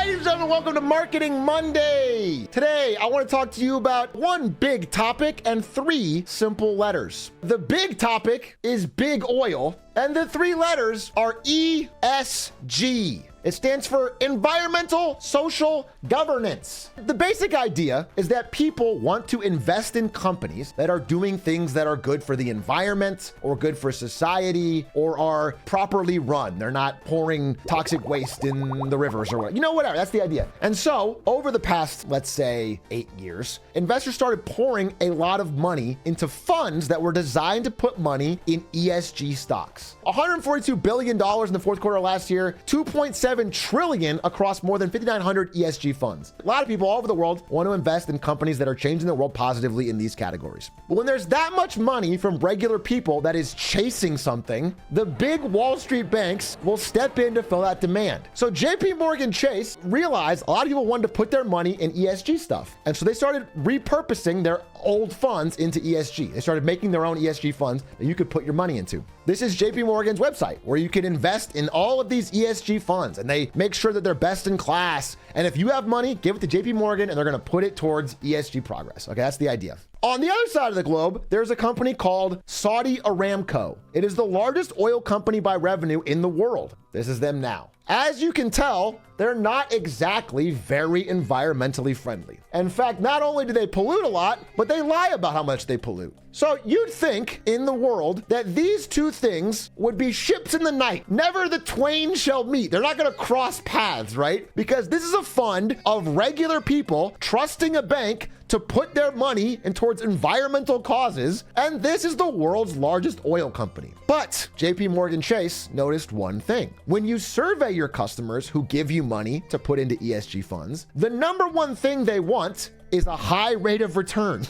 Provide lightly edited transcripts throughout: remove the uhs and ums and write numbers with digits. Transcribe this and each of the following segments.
Ladies and gentlemen, welcome to Marketing Monday. Today, I want to talk to you about one big topic and three simple letters. The big topic is big oil, and the three letters are ESG. It stands for Environmental Social Governance. The basic idea is that people want to invest in companies that are doing things that are good for the environment or good for society or are properly run. They're not pouring toxic waste in the rivers or whatever. That's the idea. And so over the past, let's say 8 years, investors started pouring a lot of money into funds that were designed to put money in ESG stocks. $142 billion in the fourth quarter of last year, 2.7 trillion across more than 5,900 ESG funds. A lot of people all over the world want to invest in companies that are changing the world positively in these categories. But when there's that much money from regular people that is chasing something, the big Wall Street banks will step in to fill that demand. So JP Morgan Chase realized a lot of people wanted to put their money in ESG stuff. And so they started repurposing their old funds into ESG. They started making their own ESG funds that you could put your money into. This is JP Morgan's website where you can invest in all of these ESG funds, and they make sure that they're best in class. And if you have money, give it to JP Morgan and they're going to put it towards ESG progress. Okay, that's the idea. On the other side of the globe, there's a company called Saudi Aramco. It is the largest oil company by revenue in the world. This is them now. As you can tell, they're not exactly very environmentally friendly. In fact, not only do they pollute a lot, but they lie about how much they pollute. So you'd think in the world that these two things would be ships in the night. Never the twain shall meet. They're not going to cross paths, right? Because this is a fund of regular people trusting a bank to put their money in towards environmental causes, and this is the world's largest oil company. But JP Morgan Chase noticed one thing. When you survey your customers who give you money to put into ESG funds, the number one thing they want is a high rate of return.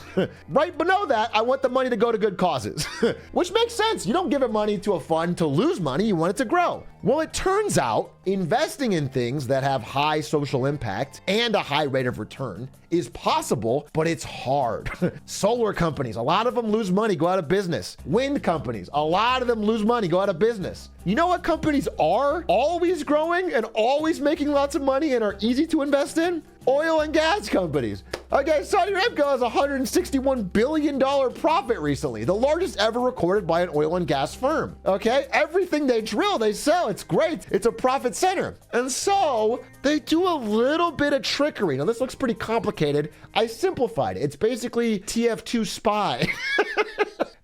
Right below that, I want the money to go to good causes, which makes sense. You don't give it money to a fund to lose money, you want it to grow. Well, it turns out investing in things that have high social impact and a high rate of return is possible, but it's hard. Solar companies, a lot of them lose money, go out of business. Wind companies, a lot of them lose money, go out of business. You know what companies are always growing and always making lots of money and are easy to invest in? Oil and gas companies. Okay, Saudi Aramco has a $161 billion profit recently, the largest ever recorded by an oil and gas firm. Okay, everything they drill, they sell. It's great. It's a profit center. And so they do a little bit of trickery. Now, this looks pretty complicated. I simplified it. It's basically TF2 spy.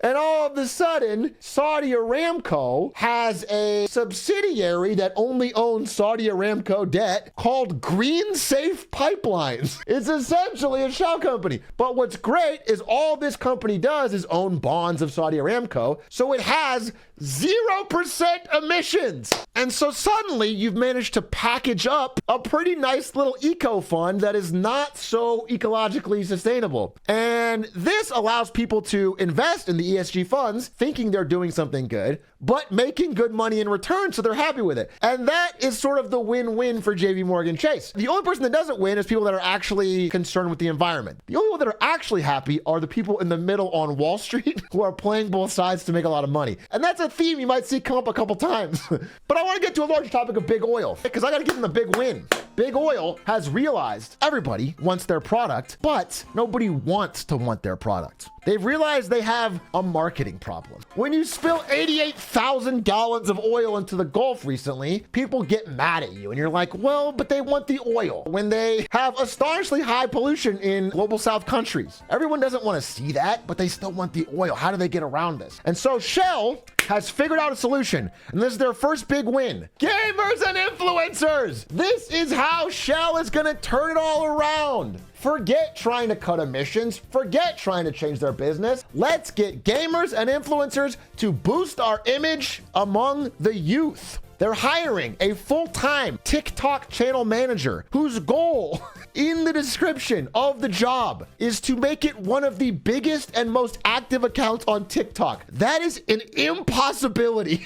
And all of a sudden, Saudi Aramco has a subsidiary that only owns Saudi Aramco debt called Green Safe Pipelines. It's essentially a shell company. But what's great is all this company does is own bonds of Saudi Aramco. So it has 0% emissions. And so suddenly you've managed to package up a pretty nice little eco fund that is not so ecologically sustainable. And this allows people to invest in the ESG funds thinking they're doing something good, but making good money in return, so they're happy with it. And that is sort of the win-win for JP Morgan Chase. The only person that doesn't win is people that are actually concerned with the environment. The only people that are actually happy are the people in the middle on Wall Street who are playing both sides to make a lot of money. And that's a theme you might see come up a couple times. But I want to get to a larger topic of big oil, because I got to give them the big win. Big oil has realized everybody wants their product, but nobody wants to want their product. They've realized they have a marketing problem. When you spill 88,000 gallons of oil into the Gulf recently, people get mad at you and you're like, well, but they want the oil when they have astonishingly high pollution in global South countries. Everyone doesn't want to see that, but they still want the oil. How do they get around this? And so Shell has figured out a solution, and this is their first big win. Gamers and influencers. This is how Shell is going to turn it all around. Forget trying to cut emissions. Forget trying to change their business. Let's get gamers and influencers to boost our image among the youth. They're hiring a full-time TikTok channel manager whose goal in the description of the job is to make it one of the biggest and most active accounts on TikTok. That is an impossibility.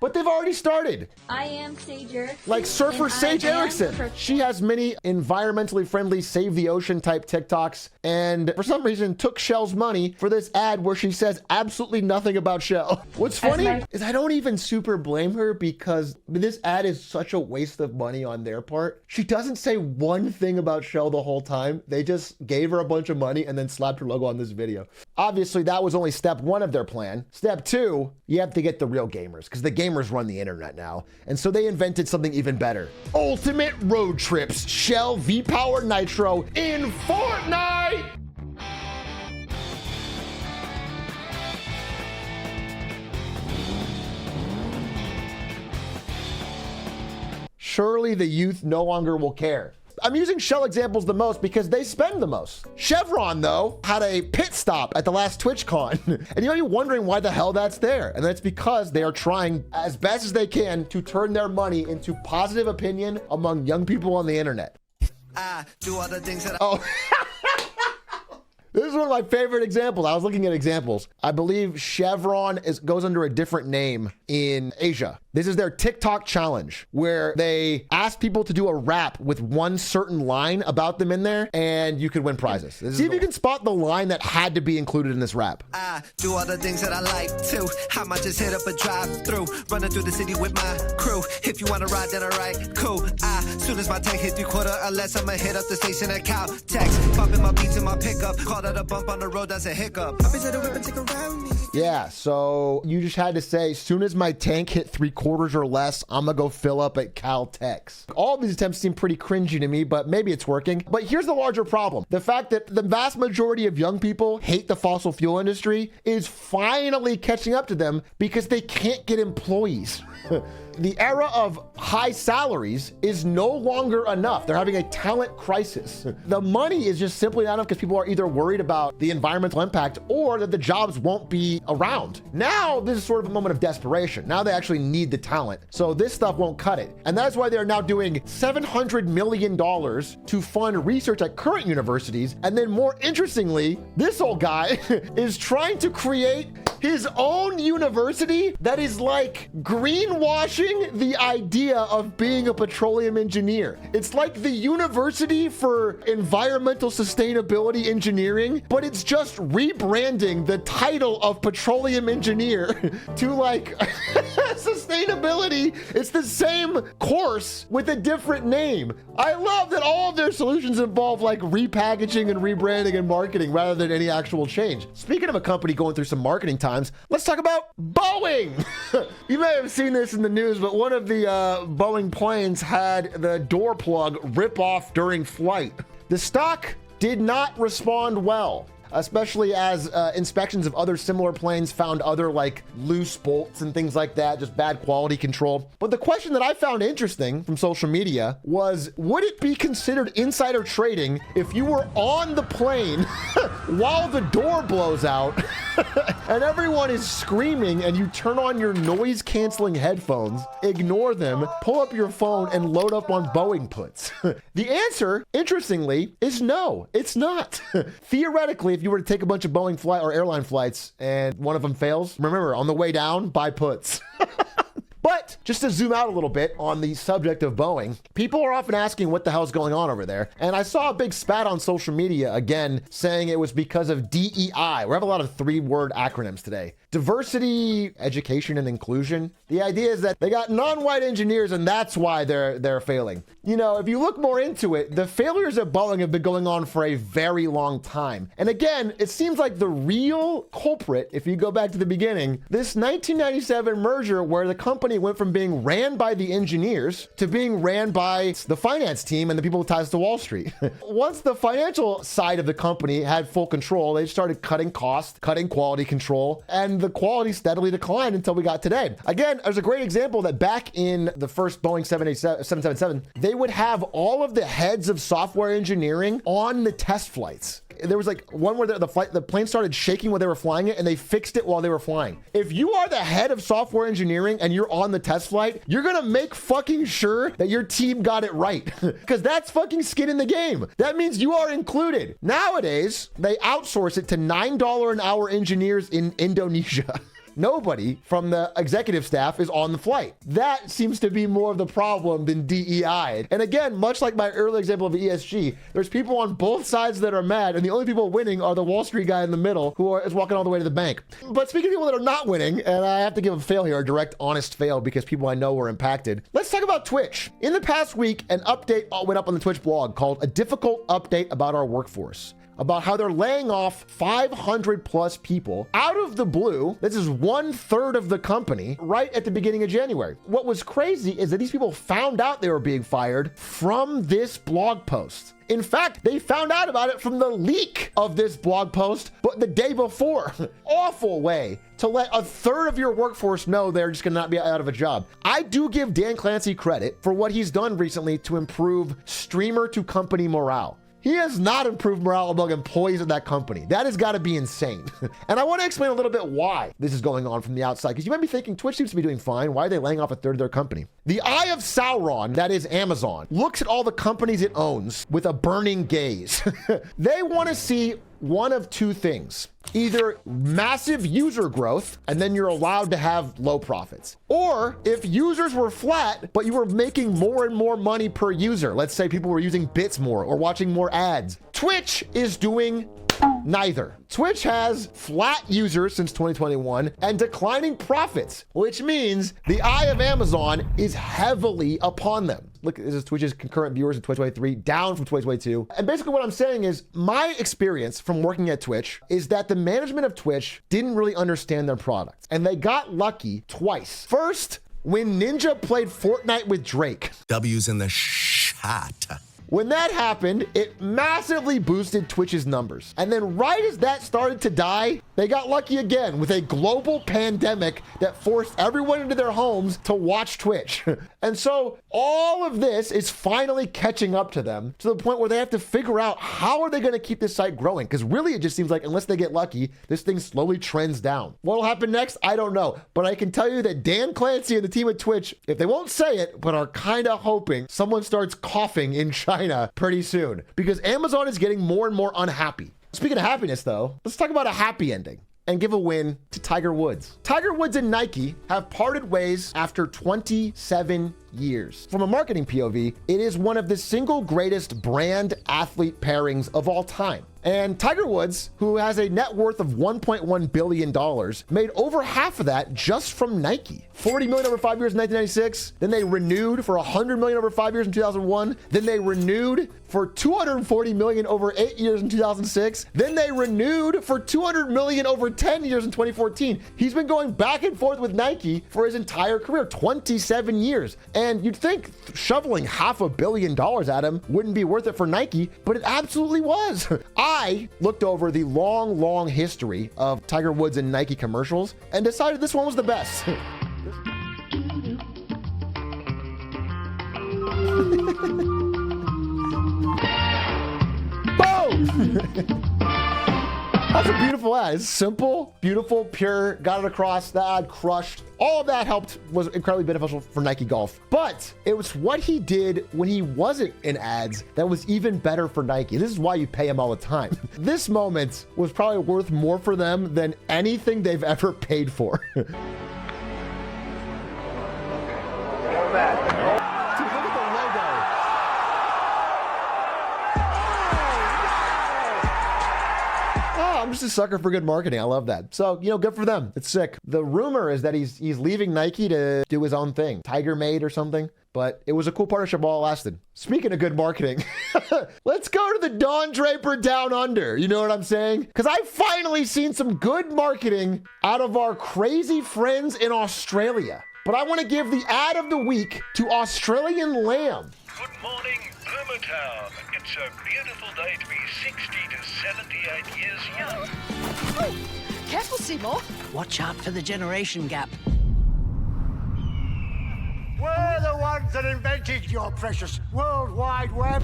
but they've already started. I am Sage Erickson. Like surfer Sage Erickson. She has many environmentally friendly save the ocean type TikToks, and for some reason took Shell's money for this ad where she says absolutely nothing about Shell. What's funny is I don't even super blame her because this ad is such a waste of money on their part. She doesn't say one thing about Shell the whole time. They just gave her a bunch of money and then slapped her logo on this video. Obviously, that was only step one of their plan. Step two, you have to get the real gamers because the gamers run the internet now. And so they invented something even better. Ultimate road trips, Shell V-Power Nitro in Fortnite! Surely the youth no longer will care. I'm using Shell examples the most because they spend the most. Chevron, though, had a pit stop at the last TwitchCon. And you might be wondering why the hell that's there. And that's because they are trying as best as they can to turn their money into positive opinion among young people on the internet. I do all the things that This is one of my favorite examples. I was looking at examples. I believe Chevron goes under a different name in Asia. This is their TikTok challenge where they ask people to do a rap with one certain line about them in there and you could win prizes. See if you can spot the line that had to be included in this rap. I do all the things that I like to. I might just hit up a drive through, running through the city with my crew. If you want to ride, then alright, cool. Soon as my tank hit 3/4 or less, I'ma hit up the station at Caltex. Bumping my beats in my pickup. Call that a bump on the road, that's a hiccup. Yeah, so you just had to say, soon as my tank hit 3/4 or less, I'm gonna go fill up at Caltex. All of these attempts seem pretty cringy to me, but maybe it's working. But here's the larger problem. The fact that the vast majority of young people hate the fossil fuel industry is finally catching up to them because they can't get employees. The era of high salaries is no longer enough. They're having a talent crisis. The money is just simply not enough because people are either worried about the environmental impact or that the jobs won't be around. Now, this is sort of a moment of desperation. Now they actually need the talent. So this stuff won't cut it. And that's why they're now doing $700 million to fund research at current universities. And then more interestingly, this old guy is trying to create his own university that is like greenwashing the idea of being a petroleum engineer. It's like the University for Environmental Sustainability Engineering, but it's just rebranding the title of petroleum engineer to like sustainability. It's the same course with a different name. I love that all of their solutions involve like repackaging and rebranding and marketing rather than any actual change. Speaking of a company going through some marketing times, let's talk about Boeing. You may have seen this in the news, but one of the Boeing planes had the door plug rip off during flight. The stock did not respond well, especially as inspections of other similar planes found other like loose bolts and things like that, just bad quality control. But the question that I found interesting from social media was, would it be considered insider trading if you were on the plane while the door blows out and everyone is screaming and you turn on your noise canceling headphones, ignore them, pull up your phone and load up on Boeing puts? The answer, interestingly, is no, it's not. Theoretically, if you were to take a bunch of Boeing flight or airline flights and one of them fails, remember, on the way down, buy puts. But just to zoom out a little bit on the subject of Boeing, people are often asking what the hell's going on over there. And I saw a big spat on social media again, saying it was because of DEI. We have a lot of 3-word acronyms today. Diversity, education, and inclusion. The idea is that they got non-white engineers and that's why they're failing. You know, if you look more into it, the failures at Boeing have been going on for a very long time. And again, it seems like the real culprit, if you go back to the beginning, this 1997 merger where the company went from being ran by the engineers to being ran by the finance team and the people with ties to Wall Street. Once the financial side of the company had full control, they started cutting costs, cutting quality control, and the quality steadily declined until we got today. Again, there's a great example that back in the first Boeing 777, they would have all of the heads of software engineering on the test flights. There was like one where the plane started shaking while they were flying it and they fixed it while they were flying. If you are the head of software engineering and you're on the test flight, you're gonna make fucking sure that your team got it right because that's fucking skin in the game. That means you are included. Nowadays, they outsource it to $9 an hour engineers in Indonesia. nobody from the executive staff is on the flight. That seems to be more of the problem than DEI. And again, much like my earlier example of ESG, there's people on both sides that are mad, and the only people winning are the Wall Street guy in the middle who is walking all the way to the bank. But speaking of people that are not winning, and I have to give a fail here, a direct, honest fail, because people I know were impacted. Let's talk about Twitch. In the past week, an update went up on the Twitch blog called A Difficult Update About Our Workforce, about how they're laying off 500 plus people out of the blue. This is 1/3 of the company right at the beginning of January. What was crazy is that these people found out they were being fired from this blog post. In fact, they found out about it from the leak of this blog post, but the day before. Awful way to let 1/3 of your workforce know they're just gonna not be out of a job. I do give Dan Clancy credit for what he's done recently to improve streamer to company morale. He has not improved morale among employees of that company. That has got to be insane. And I want to explain a little bit why this is going on from the outside, because you might be thinking Twitch seems to be doing fine. Why are they laying off 1/3 of their company? The Eye of Sauron, that is Amazon, looks at all the companies it owns with a burning gaze. They want to see one of two things: either massive user growth, and then you're allowed to have low profits. Or if users were flat, but you were making more and more money per user, let's say people were using bits more or watching more ads. Twitch is doing neither. Twitch has flat users since 2021 and declining profits, which means the eye of Amazon is heavily upon them. Look, this is Twitch's concurrent viewers in 2023, down from 2022. And basically what I'm saying is my experience from working at Twitch is that the management of Twitch didn't really understand their product. And they got lucky twice. First, when Ninja played Fortnite with Drake. W's in the shot. When that happened, it massively boosted Twitch's numbers. And then right as that started to die, they got lucky again with a global pandemic that forced everyone into their homes to watch Twitch. And so all of this is finally catching up to them to the point where they have to figure out how are they going to keep this site growing? Because really it just seems like unless they get lucky, this thing slowly trends down. What'll happen next? I don't know. But I can tell you that Dan Clancy and the team at Twitch, if they won't say it, but are kind of hoping someone starts coughing in China pretty soon, because Amazon is getting more and more unhappy. Speaking of happiness though, let's talk about a happy ending and give a win to Tiger Woods. Tiger Woods and Nike have parted ways after 27 years. From a marketing POV, it is one of the single greatest brand athlete pairings of all time. And Tiger Woods, who has a net worth of $1.1 billion, made over half of that just from Nike. $40 million over 5 years in 1996. Then they renewed for $100 million over 5 years in 2001. Then they renewed for $240 million over 8 years in 2006. Then they renewed for $200 million over 10 years in 2014. He's been going back and forth with Nike for his entire career, 27 years. And you'd think shoveling $500 million at him wouldn't be worth it for Nike, but it absolutely was. I looked over the long history of Tiger Woods and Nike commercials and decided this one was the best. Boom! That's a beautiful ad. It's simple, beautiful, pure, got it across. The ad crushed. All of that helped, was incredibly beneficial for Nike Golf. But it was what he did when he wasn't in ads that was even better for Nike. This is why you pay him all the time. This moment was probably worth more for them than anything they've ever paid for. Dude, look at the logo. Oh, I'm just a sucker for good marketing. I love that. So, good for them. It's sick. The rumor is that he's leaving Nike to do his own thing. Tiger Made or something. But it was a cool partnership while it lasted. Speaking of good marketing, let's go to the Don Draper Down Under. You know what I'm saying? Because I've finally seen some good marketing out of our crazy friends in Australia. But I want to give the ad of the week to Australian Lamb. Good morning, Burmatown. It's a beautiful day to be 60 to 78 years young. Oh, careful, Seymour. Watch out for the generation gap. We're the ones that invented your precious World Wide Web.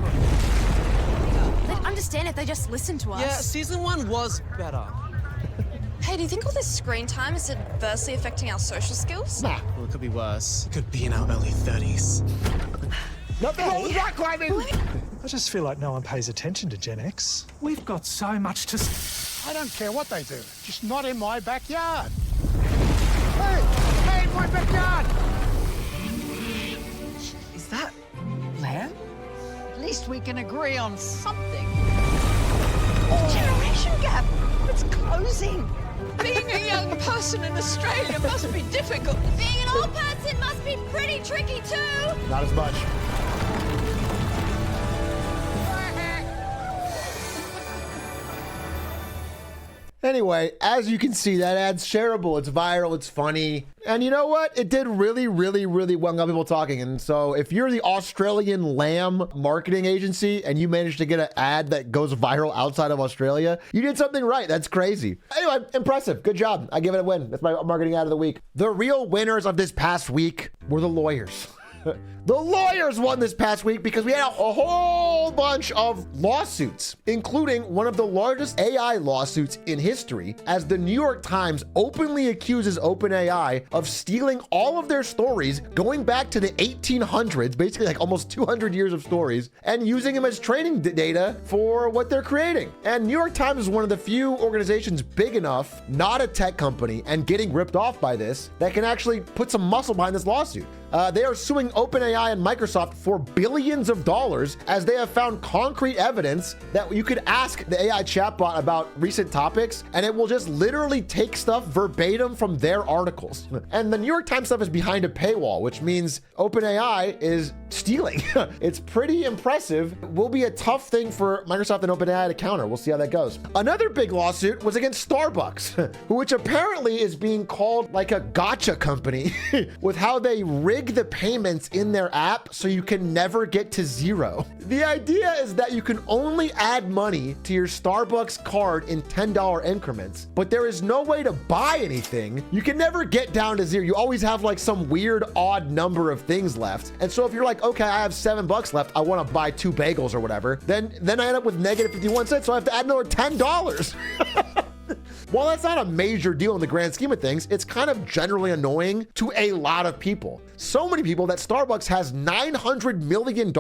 They'd understand if they just listened to us. Yeah, season 1 was better. Hey, do you think all this screen time is adversely affecting our social skills? Nah. Well, it could be worse. It could be in our early 30s. Nothing wrong with rock climbing. I just feel like no one pays attention to Gen X. We've got so much to... I don't care what they do, just not in my backyard. Hey, my backyard! Is that land? At least we can agree on something. Generation gap. It's closing. Being a young person in Australia must be difficult. Being an old person must be pretty tricky too. Not as much. Anyway, as you can see, that ad's shareable. It's viral. It's funny. And you know what? It did really, really, really well. Got people talking. And so if you're the Australian Lamb marketing agency and you managed to get an ad that goes viral outside of Australia, you did something right. That's crazy. Anyway, impressive. Good job. I give it a win. That's my marketing ad of the week. The real winners of this past week were the lawyers. The lawyers won this past week because we had a whole bunch of lawsuits, including one of the largest AI lawsuits in history, as the New York Times openly accuses OpenAI of stealing all of their stories going back to the 1800s, basically like almost 200 years of stories, and using them as training data for what they're creating. And New York Times is one of the few organizations big enough, not a tech company, and getting ripped off by this, that can actually put some muscle behind this lawsuit. They are suing OpenAI and Microsoft for billions of dollars as they have found concrete evidence that you could ask the AI chatbot about recent topics and it will just literally take stuff verbatim from their articles. And the New York Times stuff is behind a paywall, which means OpenAI is stealing. It's pretty impressive. Will be a tough thing for Microsoft and OpenAI to counter. We'll see how that goes. Another big lawsuit was against Starbucks, which apparently is being called like a gotcha company with how they rig the payments in their app so you can never get to zero. The idea is that you can only add money to your Starbucks card in $10 increments, but there is no way to buy anything. You can never get down to zero. You always have like some weird odd number of things left. And so if you're like, okay, I have $7 left, I want to buy 2 bagels or whatever, then I end up with negative 51 cents, so I have to add another $10. While that's not a major deal in the grand scheme of things, it's kind of generally annoying to a lot of people. So many people that Starbucks has $900 million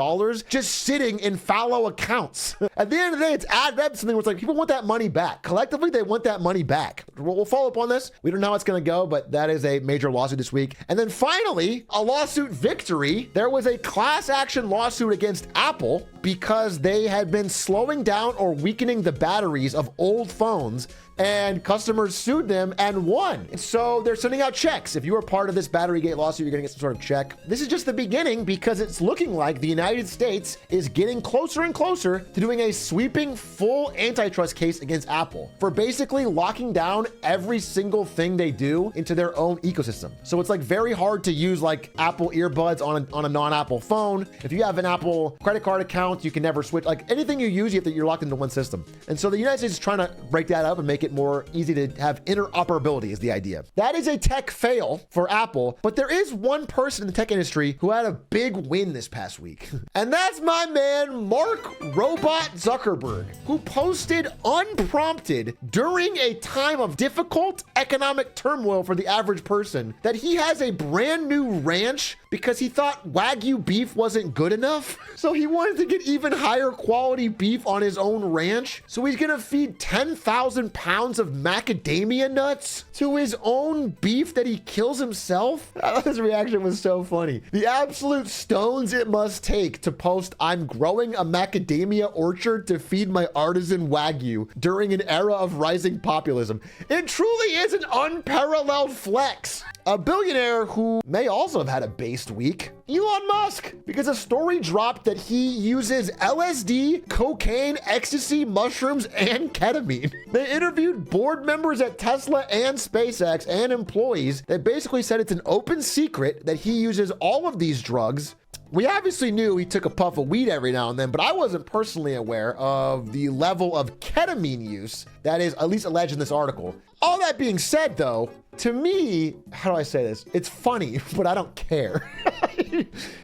just sitting in fallow accounts. At the end of the day, it's added up something where it's like people want that money back. Collectively, they want that money back. We'll follow up on this. We don't know how it's going to go, but that is a major lawsuit this week. And then finally, a lawsuit victory. There was a class action lawsuit against Apple because they had been slowing down or weakening the batteries of old phones, and customers sued them and won. So they're sending out checks. If you are part of this Batterygate lawsuit, you're gonna get some sort of check. This is just the beginning because it's looking like the United States is getting closer and closer to doing a sweeping full antitrust case against Apple for basically locking down every single thing they do into their own ecosystem. So it's like very hard to use like Apple earbuds on a non-Apple phone. If you have an Apple credit card account, you can never switch. Like anything you use, you're locked into one system. And so the United States is trying to break that up and make it more easy to have interoperability is the idea. That is a tech fail for Apple, but there is one person in the tech industry who had a big win this past week. And that's my man, Mark Robot Zuckerberg, who posted unprompted during a time of difficult economic turmoil for the average person that he has a brand new ranch because he thought Wagyu beef wasn't good enough. So he wanted to get even higher quality beef on his own ranch. So he's gonna feed 10,000 pounds of macadamia nuts to his own beef that he kills himself. I thought his reaction was so funny. The absolute stones it must take to post, "I'm growing a macadamia orchard to feed my artisan Wagyu during an era of rising populism." It truly is an unparalleled flex. A billionaire who may also have had a based week, Elon Musk, because a story dropped that he uses LSD, cocaine, ecstasy, mushrooms, and ketamine. They interviewed board members at Tesla and SpaceX and employees that basically said it's an open secret that he uses all of these drugs. We obviously knew he took a puff of weed every now and then, but I wasn't personally aware of the level of ketamine use that is at least alleged in this article. All that being said, though, to me, how do I say this? It's funny, but I don't care.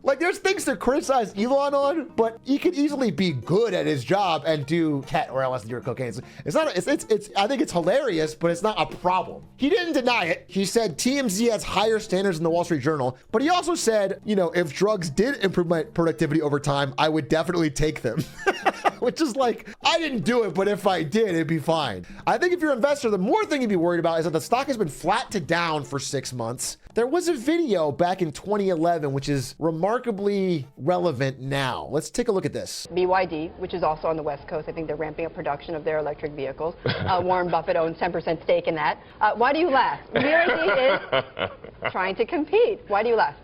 Like, there's things to criticize Elon on, but he could easily be good at his job and do ket or LSD or cocaine. It's not. It's. I think it's hilarious, but it's not a problem. He didn't deny it. He said TMZ has higher standards than the Wall Street Journal, but he also said, you know, if drugs did improve my productivity over time, I would definitely take them. which is like, I didn't do it, but if I did, it'd be fine. I think if you're an investor, the more thing you'd be worried about is that the stock has been flat to down for 6 months. There was a video back in 2011, which is remarkably relevant now. Let's take a look at this. BYD, which is also on the West Coast, I think they're ramping up production of their electric vehicles. Warren Buffett owns 10% stake in that. Why do you laugh? BYD is trying to compete. Why do you laugh?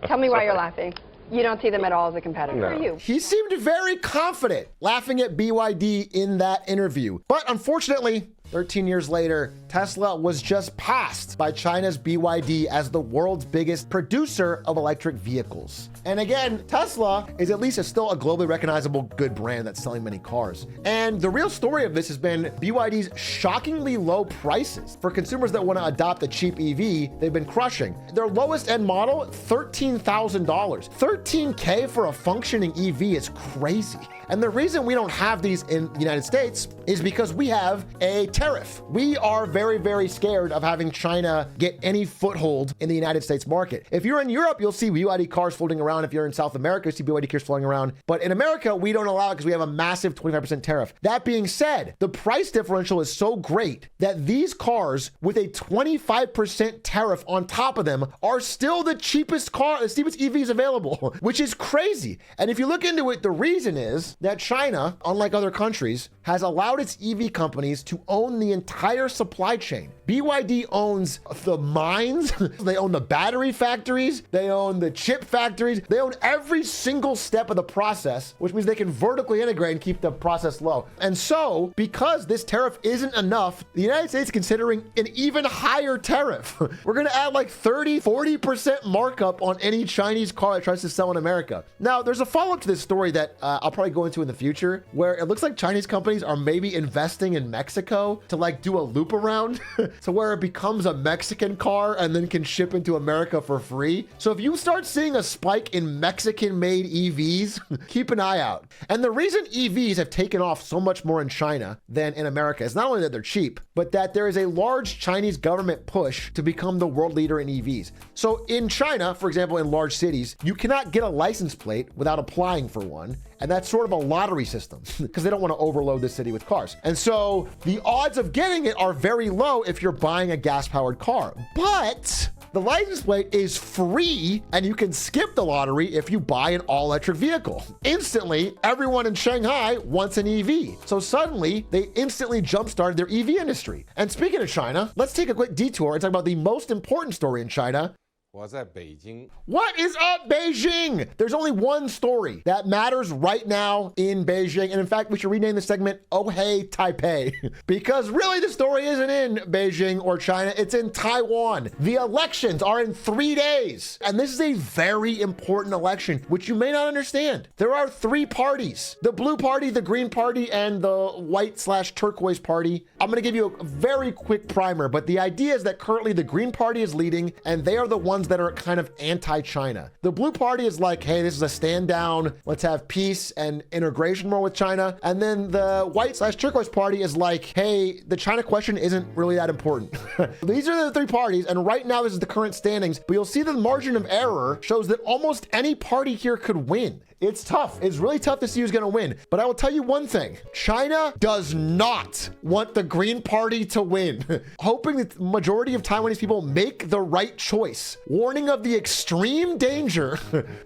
Tell me why you're laughing. You don't see them at all as a competitor. No. For you. He seemed very confident laughing at BYD in that interview. But unfortunately, 13 years later, Tesla was just passed by China's BYD as the world's biggest producer of electric vehicles. And again, Tesla is at least still a globally recognizable good brand that's selling many cars. And the real story of this has been BYD's shockingly low prices. For consumers that want to adopt a cheap EV, they've been crushing. Their lowest end model, $13,000. $13K for a functioning EV is crazy. And the reason we don't have these in the United States is because we have a tariff. We are very, very scared of having China get any foothold in the United States market. If you're in Europe, you'll see BYD cars floating around. If you're in South America, you see BYD cars floating around. But in America, we don't allow it because we have a massive 25% tariff. That being said, the price differential is so great that these cars with a 25% tariff on top of them are still the cheapest EVs available, which is crazy. And if you look into it, the reason is that China, unlike other countries, has allowed its EV companies to own the entire supply chain. BYD owns the mines, they own the battery factories, they own the chip factories, they own every single step of the process, which means they can vertically integrate and keep the process low. And so, because this tariff isn't enough, the United States is considering an even higher tariff. We're gonna add like 30-40% markup on any Chinese car that tries to sell in America. Now, there's a follow-up to this story that I'll probably go into in the future, where it looks like Chinese companies are maybe investing in Mexico to like do a loop around so where it becomes a Mexican car and then can ship into America for free. So if you start seeing a spike in Mexican-made EVs, keep an eye out. And the reason EVs have taken off so much more in China than in America is not only that they're cheap, but that there is a large Chinese government push to become the world leader in EVs. So in China, for example, in large cities, you cannot get a license plate without applying for one. And that's sort of a lottery system because they don't want to overload the city with cars. And so the odds of getting it are very low if you're buying a gas-powered car. But the license plate is free and you can skip the lottery if you buy an all-electric vehicle. Instantly, everyone in Shanghai wants an EV. So suddenly, they instantly jump-started their EV industry. And speaking of China, let's take a quick detour and talk about the most important story in China. Wazzup Beijing. What is up, Beijing? There's only one story that matters right now in Beijing. And in fact, we should rename the segment, Oh Hey Taipei, because really the story isn't in Beijing or China, it's in Taiwan. The elections are in 3 days. And this is a very important election, which you may not understand. There are 3 parties, the blue party, the green party, and the white/turquoise party. I'm gonna give you a very quick primer, but the idea is that currently the green party is leading and they are the ones that are kind of anti-China. The blue party is like, hey, this is a stand down. Let's have peace and integration more with China. And then the white/turquoise party is like, hey, the China question isn't really that important. These are the 3 parties. And right now, this is the current standings, but you'll see the margin of error shows that almost any party here could win. It's tough. It's really tough to see who's going to win. But I will tell you one thing. China does not want the Green Party to win, hoping that the majority of Taiwanese people make the right choice, warning of the extreme danger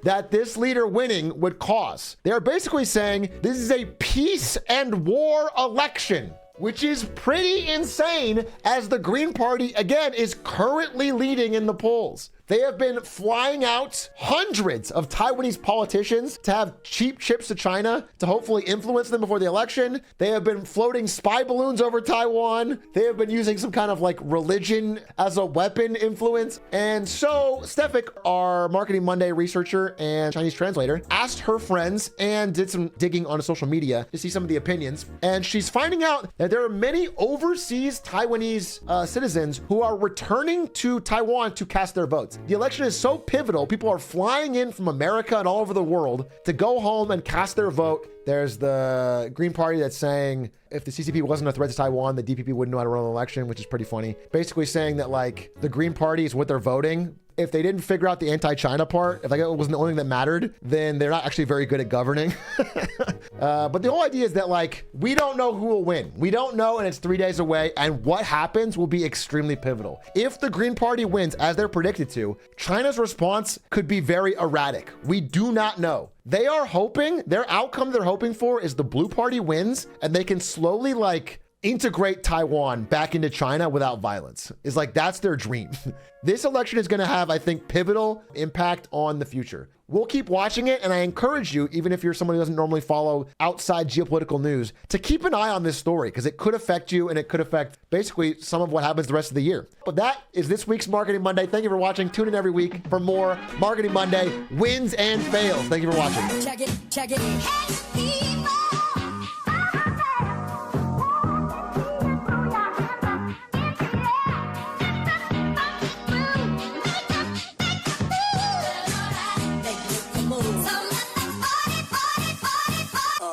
that this leader winning would cause. They are basically saying this is a peace and war election, which is pretty insane as the Green Party, again, is currently leading in the polls. They have been flying out hundreds of Taiwanese politicians to have cheap chips to China to hopefully influence them before the election. They have been floating spy balloons over Taiwan. They have been using some kind of like religion as a weapon influence. And so Stefik, our Marketing Monday researcher and Chinese translator, asked her friends and did some digging on social media to see some of the opinions. And she's finding out that there are many overseas Taiwanese citizens who are returning to Taiwan to cast their votes. The election is so pivotal. People are flying in from America and all over the world to go home and cast their vote. There's the Green Party that's saying if the CCP wasn't a threat to Taiwan, the DPP wouldn't know how to run an election, which is pretty funny. Basically saying that like the Green Party is what they're voting, if they didn't figure out the anti-China part, if like it wasn't the only thing that mattered, then they're not actually very good at governing. But the whole idea is that like, we don't know who will win. We don't know, and it's 3 days away, and what happens will be extremely pivotal. If the Green Party wins, as they're predicted to, China's response could be very erratic. We do not know. They are hoping, their outcome they're hoping for is the Blue Party wins, and they can slowly like integrate Taiwan back into China without violence. Is like, that's their dream. This election is going to have, I think, pivotal impact on the future. We'll keep watching it, and I encourage you, even if you're someone who doesn't normally follow outside geopolitical news, to keep an eye on this story, because it could affect you, and it could affect basically some of what happens the rest of the year. But that is this week's Marketing Monday. Thank you for watching. Tune in every week for more Marketing Monday wins and fails. Thank you for watching. Check it.